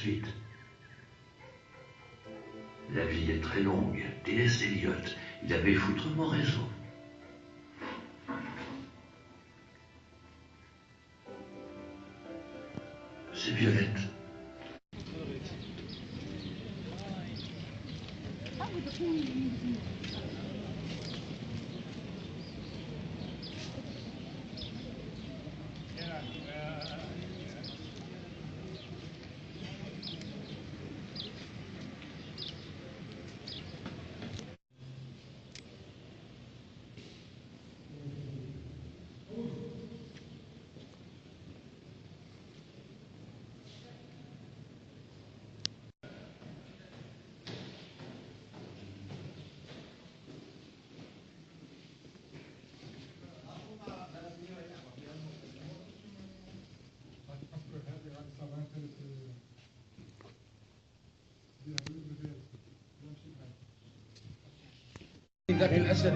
suite. La vie est très longue. T.S. Eliot, il avait foutrement raison. C'est Violette. ذاك الاسد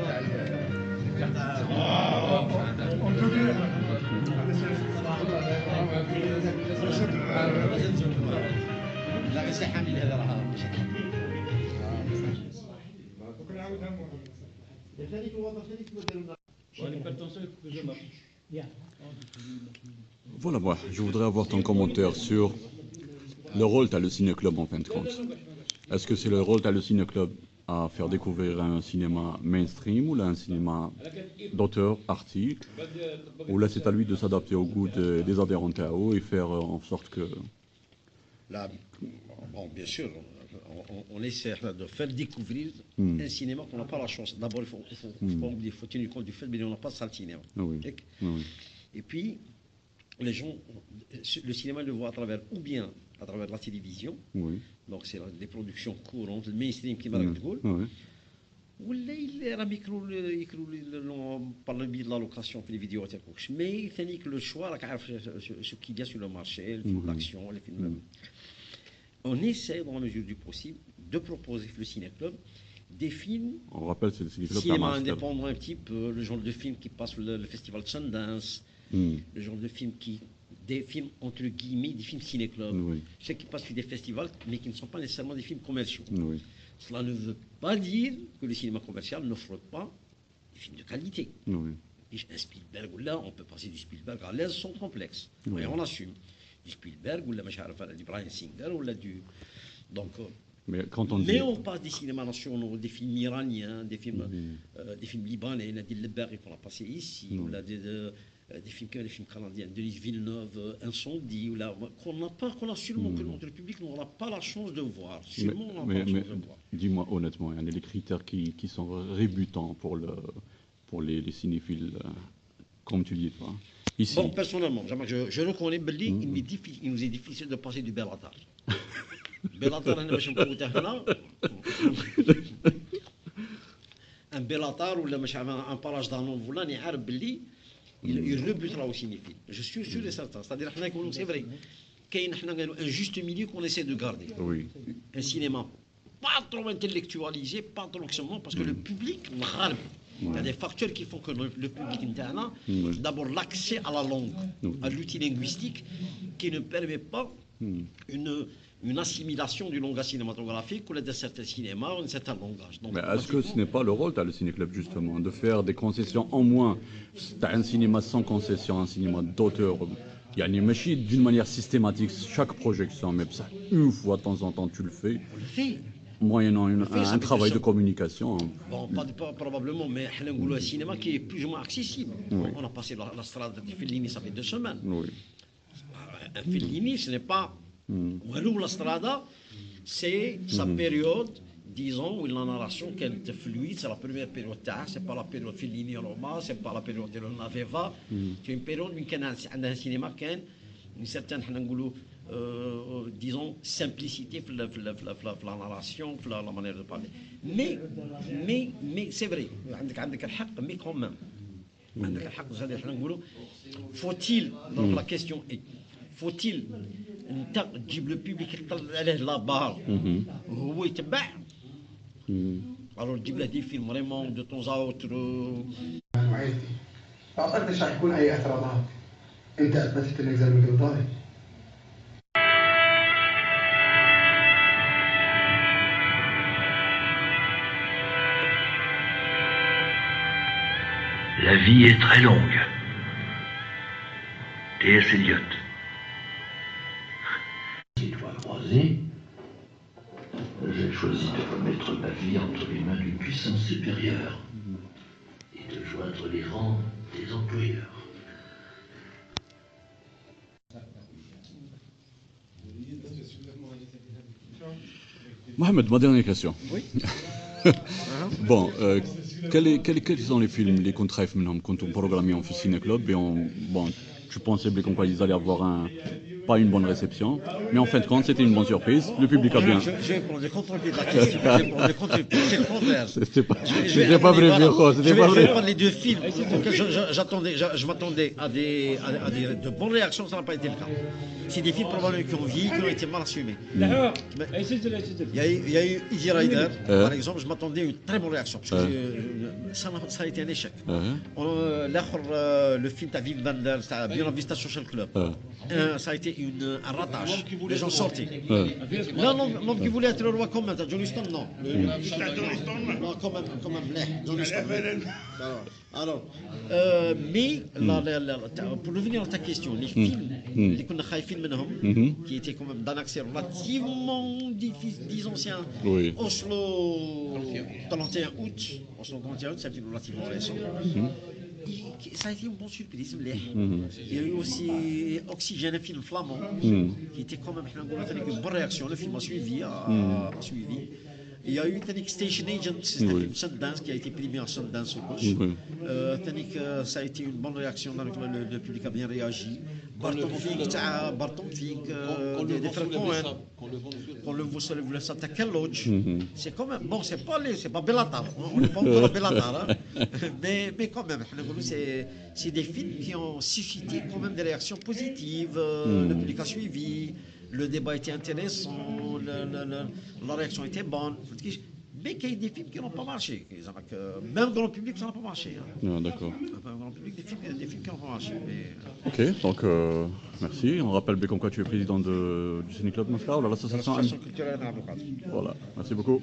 لا غير حامل هذا راه Voilà, moi, je voudrais avoir ton commentaire sur le rôle qu'a le ciné-club en fin de compte. Est-ce que c'est le rôle qu'a le ciné-club à faire découvrir un cinéma mainstream ou là un cinéma d'auteur, artistes, ou là c'est à lui de s'adapter au goût des adhérents KO et faire en sorte que... Là, bon, bien sûr, on essaie de faire découvrir un cinéma qu'on n'a pas la chance. D'abord, il faut tenir compte du fait qu'on n'a pas ça le cinéma. Oui. Oui. Et puis, les gens, le cinéma le voit à travers, ou bien à travers la télévision, oui. Donc c'est des productions courantes, le mainstream qui va تقول, ولا راهم يكروا par le biais de la location في les vidéos تاع كلشي. Mais ثاني le choix راك عارف ce qu'il y a sur le marché, les films d'action, les films. On essaie dans la mesure du possible de proposer le ciné-club des films. On rappelle c'est le cinéma indépendant un petit peu, le genre de film qui passe le festival de Sundance, le genre de film des films entre guillemets, des films ciné-club, ceux qui passent sur des festivals, mais qui ne sont pas nécessairement des films commerciaux. Oui. Cela ne veut pas dire que le cinéma commercial n'offre pas des films de qualité. Oui. Un Spielberg, ou là, on peut passer du Spielberg à l'aise sans complexe. Oui. Et on assume. Du Spielberg, ou là, du Bryan Singer, ou là, du. Donc. Mais quand on mais on passe des cinémas nationaux, des films iraniens, des films libanais, Nadir Lebari qu'on a passé ici, ou là, des films canadiens, Denis Villeneuve, Incendie, qu'on a sûrement que notre public n'aura pas la chance de voir. Sûrement, on n'a pas la chance de voir. Dis-moi honnêtement, il y a des critères qui sont rébutants pour les cinéphiles, comme tu dis, toi. Ici. Bon, personnellement, je reconnais, Belli, il nous est difficile de passer du Bellatar. Bellatar, un Bellatar ou un parage d'Anon, voilà, ni arabe Belli. Il rebutera au cinéphile. Je suis sûr et certain. C'est-à-dire que c'est vrai. Qu'il y a un juste milieu qu'on essaie de garder. Oui. Un cinéma pas trop intellectualisé, pas trop extrêmement, parce que le public, il y a des facteurs qui font que le public interne, d'abord l'accès à la langue, à l'outil linguistique, qui ne permet pas une assimilation du langage cinématographique ou de certains cinémas ou de certains langages. Donc, mais est-ce que ce n'est pas le rôle de le ciné-club justement, de faire des concessions en moins? Tu as un cinéma sans concession, un cinéma d'auteur. Il y a une machine d'une manière systématique, chaque projection, mais ça, une fois de temps en temps tu le fais. On le fait. Moyennant un travail de communication. Bon, pas probablement, mais un cinéma qui est plus ou moins accessible. Oui. On a passé la strade de Fellini, ça fait 2 semaines. Oui. Un Fellini, ce n'est pas. Ou la strada, c'est sa période, disons, où la narration qui est fluide, c'est la première période, c'est pas la période Fellini Roma, c'est pas la période de Naveva. C'est une période où il y a un cinéma qui a une certaine, disons, simplicité dans la narration, dans la manière de parler. Mais c'est vrai, mais quand même. Faut-il, donc la question est, faut-il تجيب le public يطلع عليه لا بار وهو يتبع alors تجيب له دي فيلم فريمون دو طون اوتر معيتي ما اعتقدش راح يكون اي اعتراضات انت اثبتت انك زلمه قلطاي La vie est très longue. T.S. Eliot. Les doigts croisés, j'ai choisi de remettre ma vie entre les mains d'une puissance supérieure et de joindre les rangs des employeurs. Mohamed, ma dernière question. Oui. Bon, quels sont les films, les contrats maintenant, quand on programme en Ciné Club et bon, je pensais comme quoi ils allaient avoir pas une bonne réception, mais en fin de compte, c'était une bonne surprise. Le public a bien. Je vais prendre le contre-pied de la question. Je vais prendre le contre-pied. C'est le contraire. C'était pas vrai, Pierrot. C'était pas Je vais vrai. prendre les deux films. Je m'attendais à de bonnes réactions, ça n'a pas été le cas. C'est des films probablement qui ont vieilli, qui ont été mal assumés. Il y a eu Easy Rider, par exemple, je m'attendais à une très bonne réaction, parce que ça a été un échec. Le film de Wim Wenders, Buena Vista Social Club, ça a été un ratage. Les gens sortaient. Là, l'homme qui voulait être le roi comme John Huston, non. Non, quand même, John Huston. Alors, mais pour revenir à ta question, les films, les qui étaient quand même d'un accès relativement difficile, disons, c'est un Oslo 31 août, c'est un film relativement récent. Ça a été une bonne surprise. Il y a eu aussi Oxygène, un film flamand, qui était quand même une bonne réaction. Le film a suivi. Il y a eu Station Agent, c'est un film Sundance qui a été primé à Sundance au gauche. Ça a été une bonne réaction, le public a bien réagi. Barton Fink, des frères Cohen, qu'on le voulait s'attaquer à Lodge. C'est quand même, bon, c'est pas Bellatar, on n'est pas encore à Bellatar, mais quand même, c'est des films qui ont suscité quand même des réactions positives, le public a suivi. Le débat était intéressant, la réaction était bonne, mais qu'il y a des films qui n'ont pas marché. Même dans le public, ça n'a pas marché. D'accord. Dans le public, des films qui n'ont pas marché. Mais... Ok, donc merci. On rappelle comme quoi tu es président du Ciné Club Moscou, l'association culturelle. Voilà, merci beaucoup.